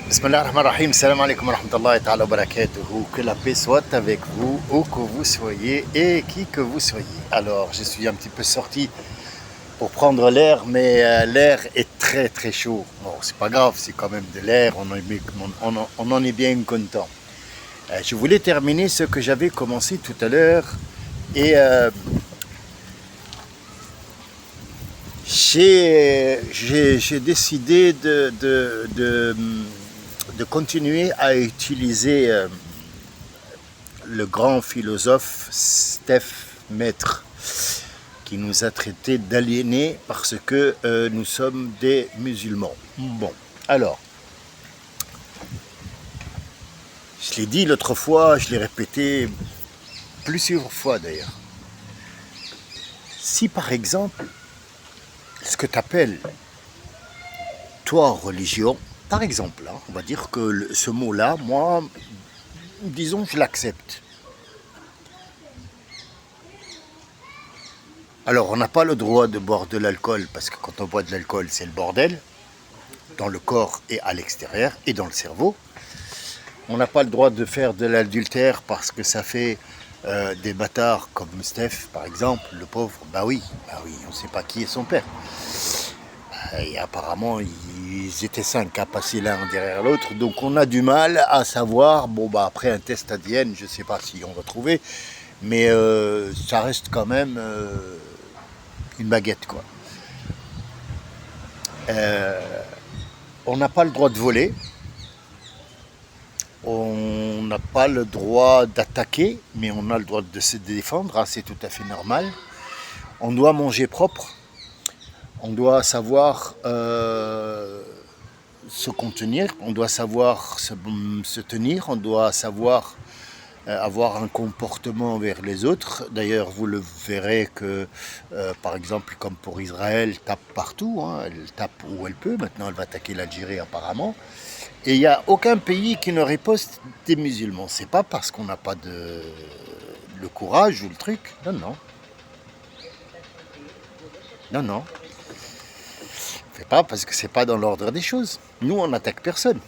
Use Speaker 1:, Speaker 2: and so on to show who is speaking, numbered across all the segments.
Speaker 1: Bismillah ar-Rahman ar-Rahim, salam alaikum wa rahmatullahi ta'ala wa barakatuhu. Que la paix soit avec vous, où que vous soyez et qui que vous soyez. Alors, je suis un petit peu sorti pour prendre l'air, mais l'air est très très chaud. Bon, c'est pas grave, c'est quand même de l'air, on en est bien content. Je voulais terminer ce que j'avais commencé tout à l'heure et j'ai décidé de continuer à utiliser le grand philosophe Steph Maître qui nous a traités d'aliénés parce que nous sommes des musulmans. Bon, alors, je l'ai dit l'autre fois, je l'ai répété plusieurs fois d'ailleurs. Si par exemple, ce que tu appelles, toi, religion, par exemple, hein, on va dire que ce mot-là, moi, disons, je l'accepte. Alors, on n'a pas le droit de boire de l'alcool, parce que quand on boit de l'alcool, c'est le bordel, dans le corps et à l'extérieur, et dans le cerveau. On n'a pas le droit de faire de l'adultère, parce que ça fait des bâtards comme Steph, par exemple, le pauvre, bah oui, on ne sait pas qui est son père. Et apparemment, ils étaient 5 à passer l'un derrière l'autre, donc on a du mal à savoir, bon bah après un test ADN, je ne sais pas si on va trouver, mais ça reste quand même une baguette quoi. On n'a pas le droit de voler, on n'a pas le droit d'attaquer, mais on a le droit de se défendre, hein, c'est tout à fait normal. On doit manger propre. On doit savoir se contenir, on doit savoir se tenir, on doit savoir avoir un comportement vers les autres. D'ailleurs, vous le verrez que, par exemple, comme pour Israël, tape partout, hein, elle tape où elle peut. Maintenant, elle va attaquer l'Algérie apparemment. Et il n'y a aucun pays qui ne riposte des musulmans. C'est pas parce qu'on n'a pas le courage ou le truc. Non, non. Non, non. Pas parce que c'est pas dans l'ordre des choses. Nous, on n'attaque personne.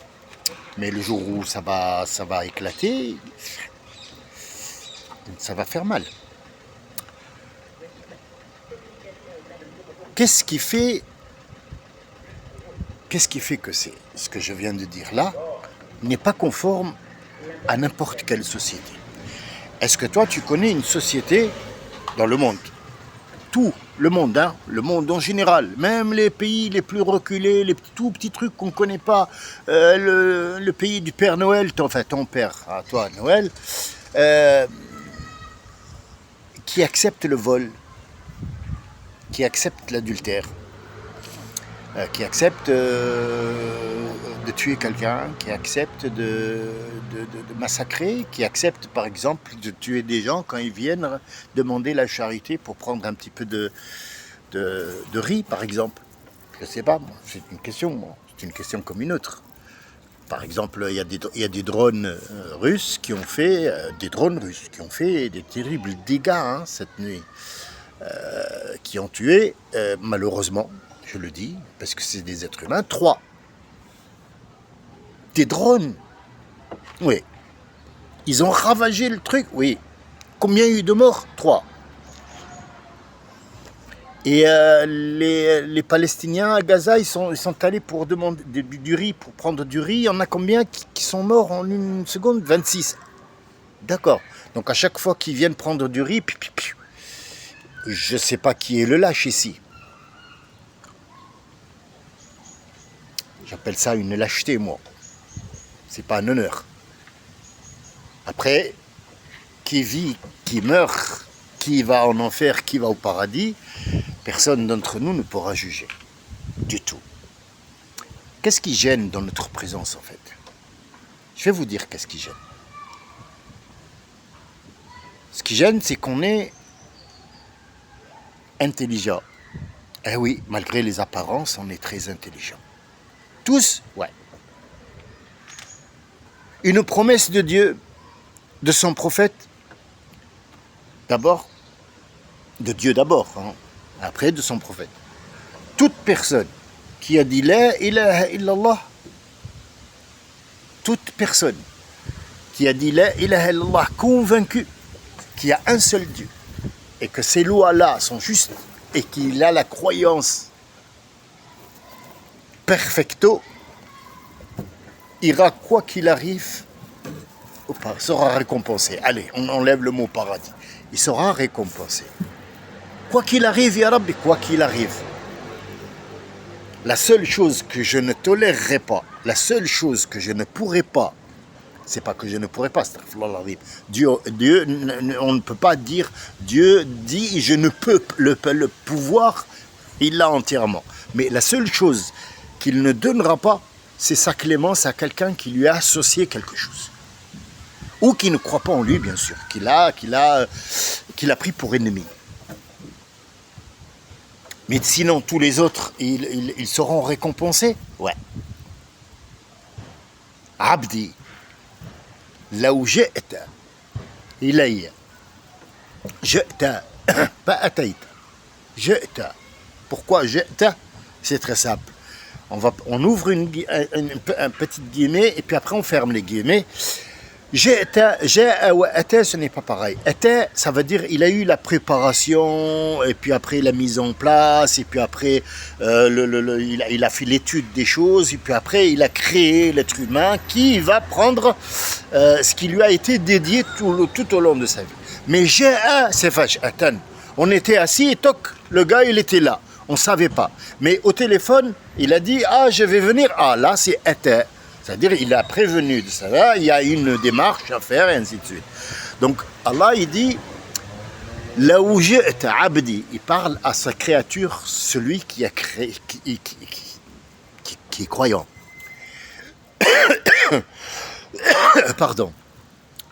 Speaker 1: Mais le jour où ça va éclater, ça va faire mal. Qu'est-ce qui fait que ce que je viens de dire là n'est pas conforme à n'importe quelle société? Est-ce que toi, tu connais une société dans le monde? Tout le monde, hein, le monde en général, même les pays les plus reculés, les tout petits trucs qu'on ne connaît pas, le pays du Père Noël, enfin ton père, à toi Noël, qui accepte le vol, qui accepte l'adultère, qui accepte de tuer quelqu'un, qui accepte de massacrer, qui accepte par exemple de tuer des gens quand ils viennent demander la charité pour prendre un petit peu de riz par exemple. Je sais pas, c'est une question, c'est une question comme une autre. Par exemple, il y a des drones russes qui ont fait des terribles dégâts hein, cette nuit, qui ont tué malheureusement, je le dis, parce que c'est des êtres humains, 3. Des drones. Oui. Ils ont ravagé le truc. Oui. Combien il y a eu de morts? 3. Et les Palestiniens à Gaza, ils sont allés pour demander du riz, pour prendre du riz. Il y en a combien qui sont morts en une seconde? 26. D'accord. Donc à chaque fois qu'ils viennent prendre du riz, je ne sais pas qui est le lâche ici. J'appelle ça une lâcheté, moi. C'est pas un honneur. Après, qui vit, qui meurt, qui va en enfer, qui va au paradis, personne d'entre nous ne pourra juger. Du tout. Qu'est-ce qui gêne dans notre présence, en fait? Je vais vous dire qu'est-ce qui gêne. Ce qui gêne, c'est qu'on est intelligent. Eh oui, malgré les apparences, on est très intelligent. Tous, ouais. Une promesse de Dieu, de son prophète, d'abord, de Dieu d'abord, hein, après de son prophète. Toute personne qui a dit la ilaha illallah toute personne qui a dit la ilaha illallah, convaincu qu'il y a un seul Dieu et que ces lois-là sont justes et qu'il a la croyance perfecto, ira quoi qu'il arrive ou pas, sera récompensé. Allez, on enlève le mot paradis. Il sera récompensé. Quoi qu'il arrive, ya Rabbi, quoi qu'il arrive. La seule chose que je ne tolérerai pas, la seule chose que je ne pourrai pas, c'est pas que je ne pourrai pas, Dieu, on ne peut pas dire, Dieu dit, je ne peux, le pouvoir, il l'a entièrement. Mais la seule chose qu'il ne donnera pas, c'est sa clémence à quelqu'un qui lui a associé quelque chose. Ou qui ne croit pas en lui, bien sûr, qu'il a pris pour ennemi. Mais sinon, tous les autres, ils seront récompensés. Ouais. Abdi, là où j'étais, ilayya. J'étais, pas ataïta. J'étais. Pourquoi j'étais? C'est très simple. On ouvre un petit guillemet et puis après on ferme les guillemets. J'ai ou était, ce n'est pas pareil. Était, ça veut dire il a eu la préparation et puis après la mise en place et puis après il a fait l'étude des choses et puis après il a créé l'être humain qui va prendre ce qui lui a été dédié tout au long de sa vie. Mais c'est fâche, attends. On était assis et toc, le gars il était là. On ne savait pas. Mais au téléphone, il a dit ah je vais venir. Ah là c'est était. C'est-à-dire il a prévenu de ça, il y a une démarche à faire et ainsi de suite. Donc Allah il dit là où j'étais abdi, il parle à sa créature, celui qui a créé, qui est croyant. Pardon.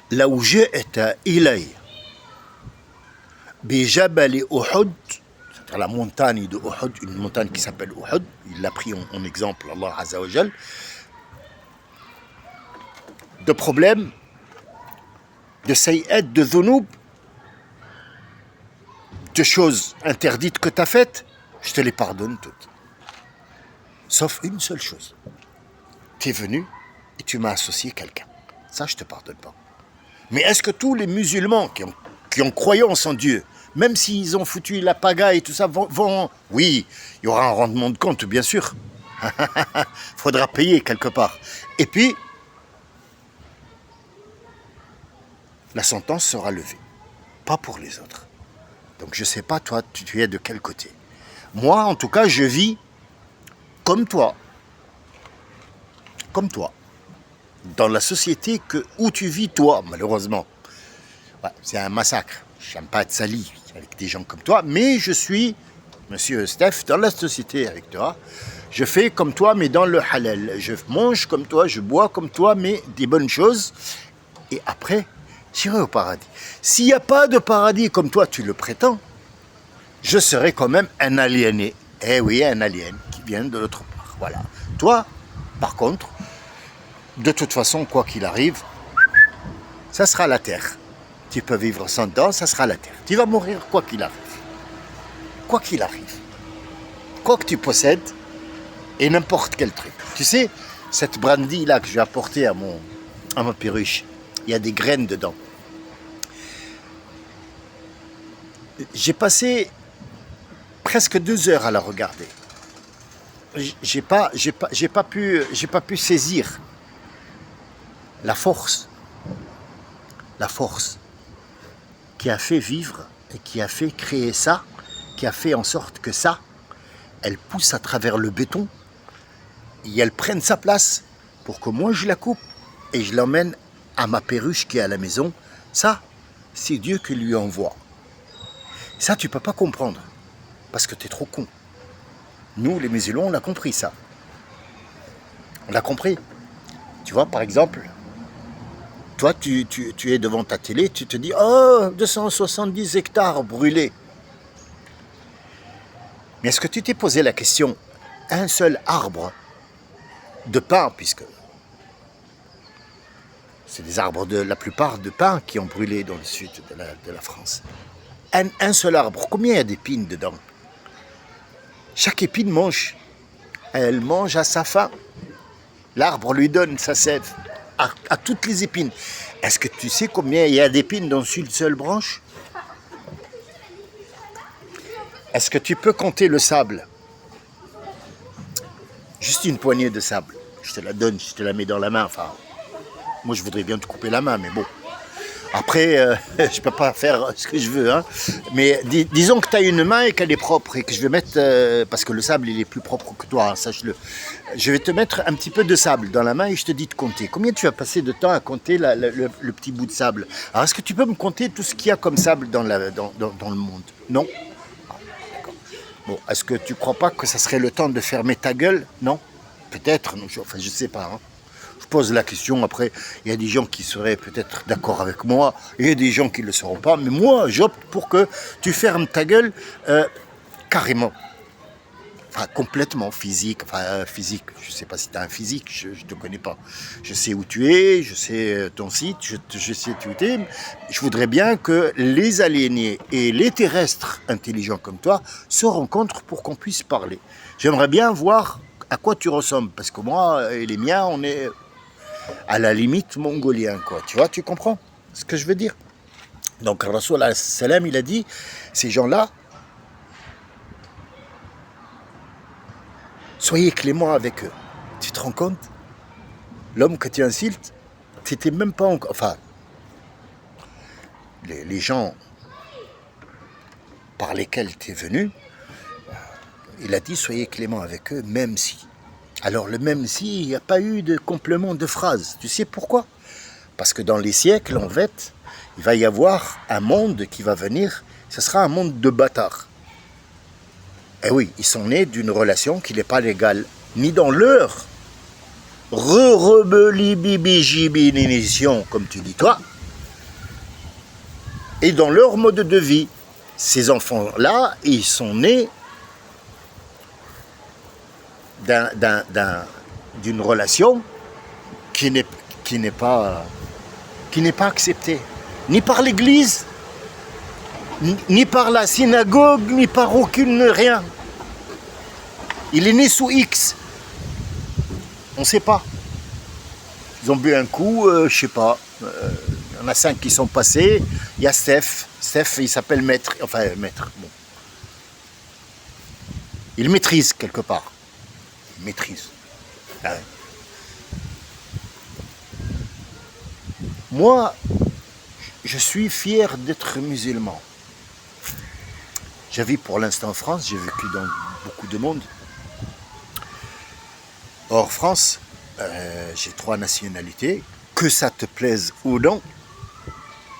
Speaker 1: Là où j'étais ilay bijabali Uhud, c'est-à-dire la montagne de Uhud, une montagne qui s'appelle Uhud, il l'a pris en exemple Allah Azza wa Jal. De problèmes, de sayyat, de dhunoub, de choses interdites que tu as faites, je te les pardonne toutes. Sauf une seule chose. Tu es venu et tu m'as associé quelqu'un. Ça, je ne te pardonne pas. Mais est-ce que tous les musulmans qui ont croyance en Dieu, même s'ils ont foutu la pagaille et tout ça, vont... Oui, il y aura un rendement de compte, bien sûr. Il faudra payer quelque part. Et puis, la sentence sera levée, pas pour les autres. Donc je ne sais pas, toi, tu es de quel côté. Moi, en tout cas, je vis comme toi, dans la société où tu vis, toi, malheureusement. Ouais, c'est un massacre. Je n'aime pas être sali avec des gens comme toi, mais je suis, monsieur Steph, dans la société avec toi. Je fais comme toi, mais dans le halal. Je mange comme toi, je bois comme toi, mais des bonnes choses. Et après, j'irai au paradis. S'il n'y a pas de paradis comme toi, tu le prétends, je serai quand même un aliéné. Eh oui, un alien qui vient de l'autre part. Voilà. Toi, par contre, de toute façon, quoi qu'il arrive, ça sera la terre. Tu peux vivre sans dents, ça sera la terre. Tu vas mourir quoi qu'il arrive. Quoi qu'il arrive. Quoi que tu possèdes, et n'importe quel truc. Tu sais, cette brandy-là que je vais apporter à ma perruche, il y a des graines dedans. J'ai passé presque 2 heures à la regarder. J'ai pas pu saisir la force qui a fait vivre et qui a fait créer ça, qui a fait en sorte que ça, elle pousse à travers le béton et elle prenne sa place pour que moi je la coupe et je l'emmène à ma perruche qui est à la maison. Ça, c'est Dieu qui lui envoie. Ça, tu ne peux pas comprendre, parce que tu es trop con. Nous, les musulmans, on a compris ça. On l'a compris. Tu vois, par exemple, toi, tu es devant ta télé, tu te dis « Oh, 270 hectares brûlés !» Mais est-ce que tu t'es posé la question, un seul arbre de pin, puisque c'est des arbres la plupart de pin qui ont brûlé dans le sud de la France. Un seul arbre, combien il y a d'épines dedans? Chaque épine elle mange à sa faim. L'arbre lui donne sa sève. à toutes les épines. Est-ce que tu sais combien il y a d'épines dans une seule branche? Est-ce que tu peux compter le sable? Juste une poignée de sable. Je te la donne, je te la mets dans la main. Enfin, moi je voudrais bien te couper la main, mais bon. Après, je peux pas faire ce que je veux. Hein. Mais disons que tu as une main et qu'elle est propre et que je vais mettre, parce que le sable il est plus propre que toi, hein, sache-le. Je vais te mettre un petit peu de sable dans la main et je te dis de compter. Combien tu vas passer de temps à compter le petit bout de sable? Alors est-ce que tu peux me compter tout ce qu'il y a comme sable dans le monde? Non? Ah, d'accord. Bon, est-ce que tu crois pas que ça serait le temps de fermer ta gueule? Non? Peut-être, enfin je sais pas. Hein. Je pose la question, après, il y a des gens qui seraient peut-être d'accord avec moi, et il y a des gens qui ne le seront pas, mais moi, j'opte pour que tu fermes ta gueule carrément. Enfin, complètement physique, physique, je ne sais pas si tu as un physique, je ne te connais pas. Je sais où tu es, je sais ton site, je sais où tu es. Je voudrais bien que les aliénés et les terrestres intelligents comme toi se rencontrent pour qu'on puisse parler. J'aimerais bien voir à quoi tu ressembles, parce que moi et les miens, on est à la limite mongolien, quoi. Tu vois, tu comprends ce que je veux dire? Donc, Rasoul salam, il a dit, ces gens-là, soyez clément avec eux. Tu te rends compte? L'homme que tu insultes, tu n'étais même pas encore... Enfin, les gens par lesquels tu es venu, il a dit, soyez clément avec eux, même si. Alors, le même si, il n'y a pas eu de complément de phrase. Tu sais pourquoi? Parce que dans les siècles, en fait, il va y avoir un monde qui va venir, ce sera un monde de bâtards. Et oui, ils sont nés d'une relation qui n'est pas légale, ni dans leur re-rebeli-bibi-jibi-nénition, comme tu dis toi, et dans leur mode de vie. Ces enfants-là, ils sont nés d'une relation qui n'est pas acceptée, ni par l'Église, ni par la synagogue, ni par aucune rien. Il est né sous X. On ne sait pas. Ils ont bu un coup, je sais pas. Il y en a 5 qui sont passés. Il y a Steph. Steph, il s'appelle Maître. Enfin, Maître. Bon. Il maîtrise quelque part. Il maîtrise. Ah ouais. Moi, je suis fier d'être musulman. Je vis pour l'instant en France, j'ai vécu dans beaucoup de monde. Hors France, j'ai 3 nationalités, que ça te plaise ou non.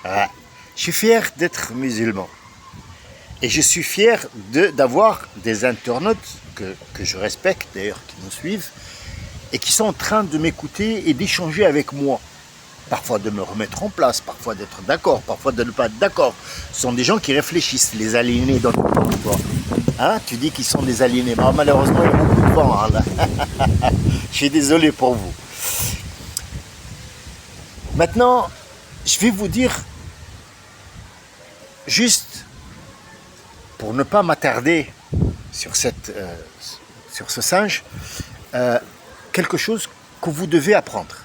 Speaker 1: Je suis fier d'être musulman. Et je suis fier d'avoir des internautes que je respecte, d'ailleurs, qui nous suivent, et qui sont en train de m'écouter et d'échanger avec moi. Parfois de me remettre en place, parfois d'être d'accord, parfois de ne pas être d'accord. Ce sont des gens qui réfléchissent, les aliénés dans le temps. Hein, tu dis qu'ils sont des aliénés. Mais malheureusement, il y a beaucoup de vent. Hein, là. Je suis désolé pour vous. Maintenant, je vais vous dire, juste pour ne pas m'attarder sur ce singe, quelque chose que vous devez apprendre.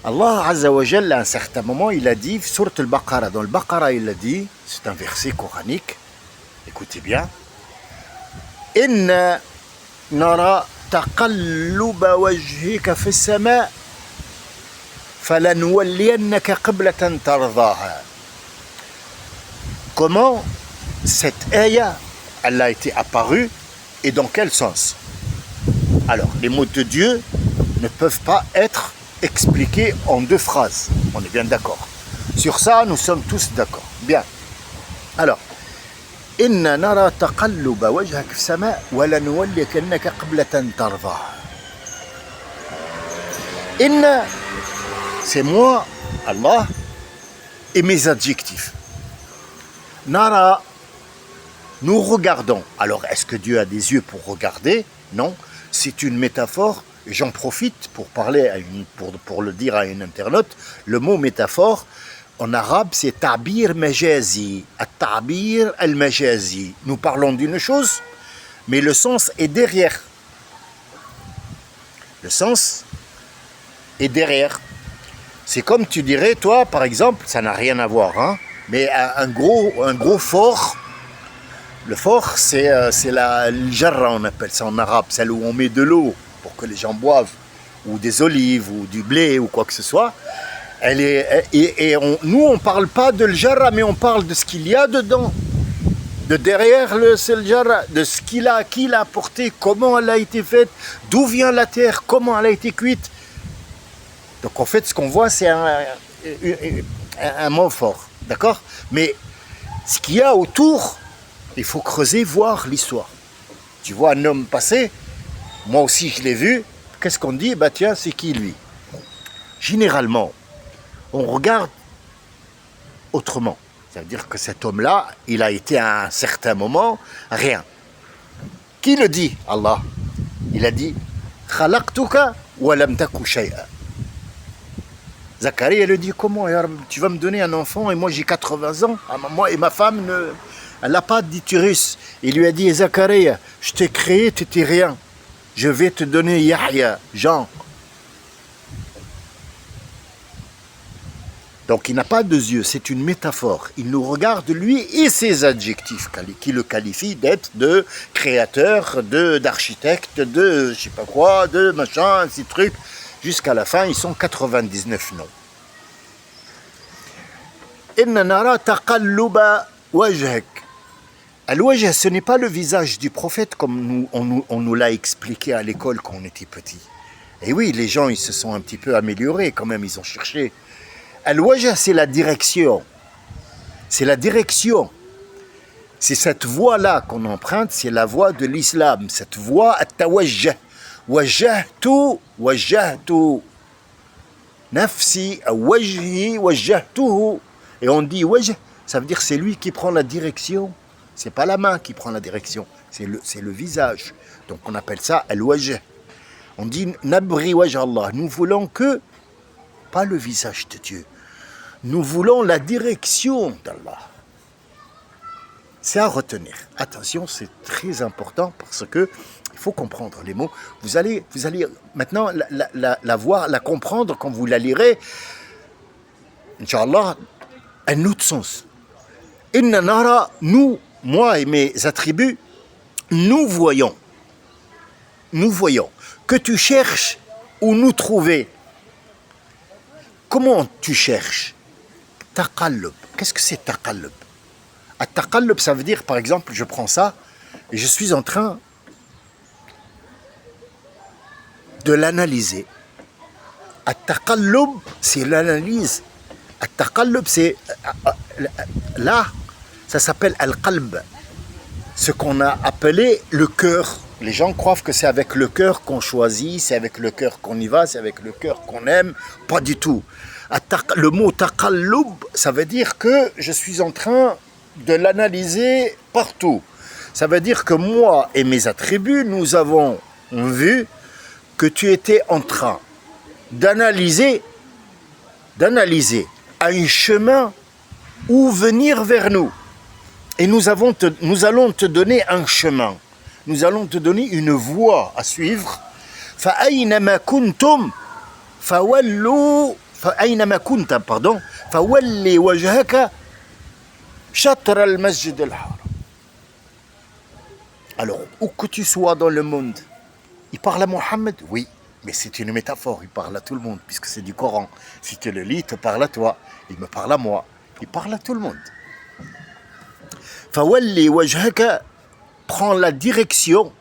Speaker 1: Allah Azza wa Jalla, à un certain moment, il a dit, Surat al-Baqarah, dans le Baqarah, il a dit, c'est un verset coranique, écoutez bien, Inna nara taqalluba wajhika fi as-sama' falanwalliyannaka qiblatan tardaha. Comment cette ayah, elle a été apparue et dans quel sens? Alors, les mots de Dieu ne peuvent pas être expliqués en 2 phrases. On est bien d'accord. Sur ça, nous sommes tous d'accord. Bien. Alors, Inna nara taqalluba wajhaka fi as-sama' wa lanuwalliyannaka qiblatan tardaha. Inna, c'est moi, Allah, et mes adjectifs. Nara, nous regardons. Alors, est-ce que Dieu a des yeux pour regarder? Non. C'est une métaphore, et j'en profite pour parler pour le dire à une internaute. Le mot métaphore, en arabe, c'est ta'bir majazi. At-ta'bir al-majazi. Nous parlons d'une chose, mais le sens est derrière. Le sens est derrière. C'est comme tu dirais, toi, par exemple, ça n'a rien à voir, hein, mais un gros fort. Le fort, c'est la jarra, on appelle ça en arabe, celle où on met de l'eau pour que les gens boivent, ou des olives, ou du blé, ou quoi que ce soit. Nous, on ne parle pas de l'jarra, mais on parle de ce qu'il y a dedans. De derrière le jarra, de ce qui l'a apporté, comment elle a été faite, d'où vient la terre, comment elle a été cuite. Donc en fait, ce qu'on voit, c'est un mot fort, d'accord? Mais ce qu'il y a autour, il faut creuser, voir l'histoire. Tu vois un homme passer, moi aussi je l'ai vu, qu'est-ce qu'on dit? Bah tiens, c'est qui lui? Généralement, on regarde autrement. Ça veut dire que cet homme-là, il a été à un certain moment rien. Qui le dit? Allah. Il a dit « Khalaqtuka wa lam taku shay'a » Zacharie, elle lui dit, comment tu vas me donner un enfant et moi j'ai 80 ans, moi et ma femme, elle n'a pas d'utérus. Il lui a dit, Zacharie, je t'ai créé, tu n'étais rien. Je vais te donner Yahya, Jean. Donc il n'a pas deux yeux, c'est une métaphore. Il nous regarde lui et ses adjectifs qui le qualifient d'être de créateur, d'architecte, de je sais pas quoi, de machin, ces trucs. Jusqu'à la fin, ils sont 99 noms. Inna nara taqalluba wajhak. Al-wajh, ce n'est pas le visage du prophète comme on nous l'a expliqué à l'école quand on était petit. Et oui, les gens, ils se sont un petit peu améliorés quand même, ils ont cherché. Al-wajh, c'est la direction. C'est la direction. C'est cette voie-là qu'on emprunte, c'est la voie de l'islam. Cette voie, at-tawajjah. Wajjahtu nafsi wajhi wajjahtuhu. Et on dit wajh, ça veut dire c'est lui qui prend la direction. C'est pas la main qui prend la direction, c'est le visage. Donc on appelle ça al-wajh. On dit nabri wajh Allah. Nous voulons que, pas le visage de Dieu, nous voulons la direction d'Allah. C'est à retenir. Attention, c'est très important parce que il faut comprendre les mots. Vous allez maintenant la voir, la comprendre quand vous la lirez. Inch'Allah, un autre sens. Inna nara, nous, moi et mes attributs, nous voyons. Que tu cherches ou nous trouver. Comment tu cherches? Taqallub. Qu'est-ce que c'est taqallub? At-taqallub, ça veut dire, par exemple, je prends ça et je suis en train de l'analyser. At-taqallub, c'est l'analyse. At-taqallub, c'est là, ça s'appelle al-qalb, ce qu'on a appelé le cœur. Les gens croient que c'est avec le cœur qu'on choisit, c'est avec le cœur qu'on y va, c'est avec le cœur qu'on aime. Pas du tout. Le mot taqallub, ça veut dire que je suis en train de l'analyser partout. Ça veut dire que moi et mes attributs, nous avons vu que tu étais en train d'analyser un chemin où venir vers nous. Et nous allons te donner un chemin. Nous allons te donner une voie à suivre. فَأَيْنَمَا كُنْتُمْ فَوَلُّوا فَأَيْنَمَا كُنْتَ فَوَلِّ وَجْهَكَ شَطْرَ الْمَسْجِدِ الْحَرَامِ. Alors, où que tu sois dans le monde, il parle à Mohammed? Oui, mais c'est une métaphore, il parle à tout le monde, puisque c'est du Coran. Si tu le lis, il te parle à toi, il me parle à moi, il parle à tout le monde. Fawalli wajhaka, prend la direction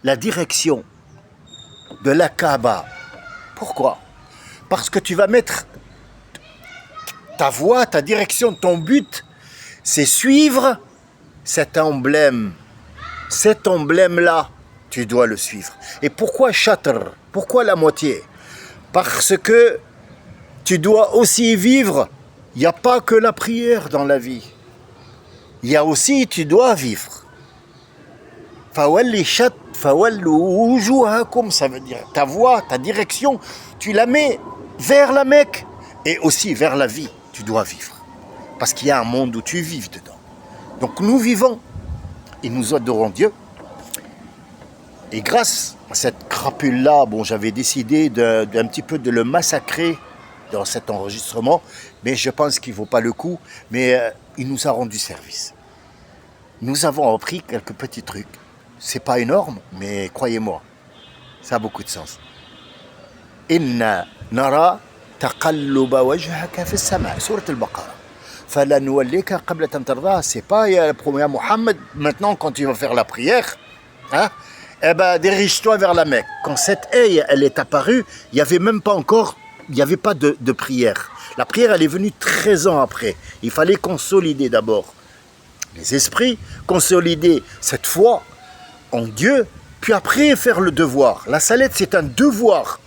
Speaker 1: de la Kaaba. Pourquoi? Parce que tu vas mettre ta voie, ta direction, ton but, c'est suivre cet emblème. Cet emblème-là, tu dois le suivre. Et pourquoi shatr? Pourquoi la moitié? Parce que tu dois aussi vivre. Il n'y a pas que la prière dans la vie. Il y a aussi, tu dois vivre. Fawalli shat, fawallu wujuhakum, ça veut dire ta voie, ta direction, tu la mets vers la Mecque et aussi vers la vie. Tu dois vivre. Parce qu'il y a un monde où tu vives dedans. Donc nous vivons et nous adorons Dieu. Et grâce à cette crapule-là, bon, j'avais décidé d'un petit peu de le massacrer dans cet enregistrement, mais je pense qu'il ne vaut pas le coup, mais il nous a rendu service. Nous avons appris quelques petits trucs. C'est pas énorme, mais croyez-moi, ça a beaucoup de sens. Inna nara taqalluba wajhaka fi as-sama', sourate al-Baqara. Falanuwallika qiblatan tardaha, c'est pas le premier Mohammed, maintenant quand il va faire la prière, hein, eh ben dirige-toi vers la Mecque. Quand cette haie elle est apparue, il n'y avait même pas encore, il n'y avait pas de prière. La prière elle est venue 13 ans après. Il fallait consolider d'abord les esprits, consolider cette foi en Dieu, puis après faire le devoir. La salette c'est un devoir.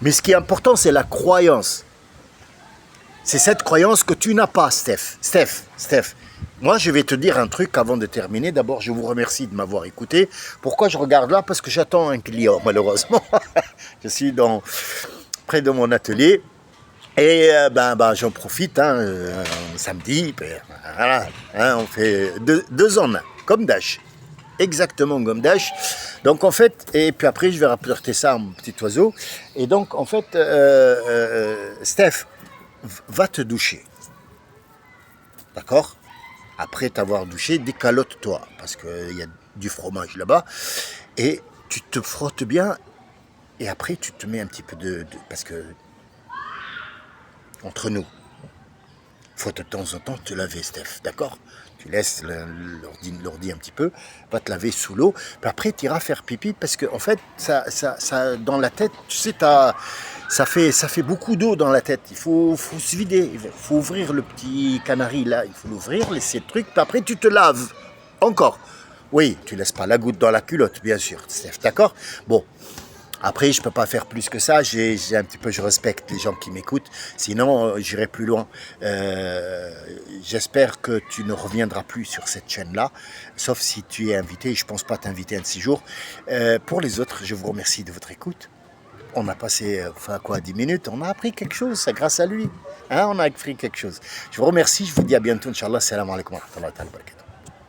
Speaker 1: Mais ce qui est important c'est la croyance. C'est cette croyance que tu n'as pas, Steph. Moi, je vais te dire un truc avant de terminer. D'abord, je vous remercie de m'avoir écouté. Pourquoi je regarde là? Parce que j'attends un client, malheureusement. Je suis près de mon atelier. Et j'en profite, samedi. Voilà, on fait deux en un, comme Dash. Exactement comme Dash. Donc, en fait, et puis après, je vais rapporter ça à mon petit oiseau. Et donc, en fait, Steph, va te doucher, d'accord? Après t'avoir douché, décalote-toi, parce qu'il y a du fromage là-bas, et tu te frottes bien, et après tu te mets un petit peu parce que, entre nous, faut de temps en temps te laver, Steph, d'accord? Tu laisses l'ordi un petit peu, va te laver sous l'eau, puis après tu iras faire pipi, parce que en fait, ça dans la tête, tu sais, ça fait beaucoup d'eau dans la tête. Il faut se vider. Il faut ouvrir le petit canari là. Il faut l'ouvrir, laisser le truc. Puis après, tu te laves. Encore. Oui, tu laisses pas la goutte dans la culotte, bien sûr, Steph. D'accord? Bon. Après, je peux pas faire plus que ça. J'ai un petit peu, je respecte les gens qui m'écoutent. Sinon, j'irai plus loin. J'espère que tu ne reviendras plus sur cette chaîne-là, sauf si tu es invité. Je pense pas t'inviter un de ces jours. Pour les autres, je vous remercie de votre écoute. On a passé, 10 minutes, on a appris quelque chose, c'est grâce à lui. Hein, on a appris quelque chose. Je vous remercie, je vous dis à bientôt, Inch'Allah. Salam alaikum wa rahmatullahi wa barakatuh.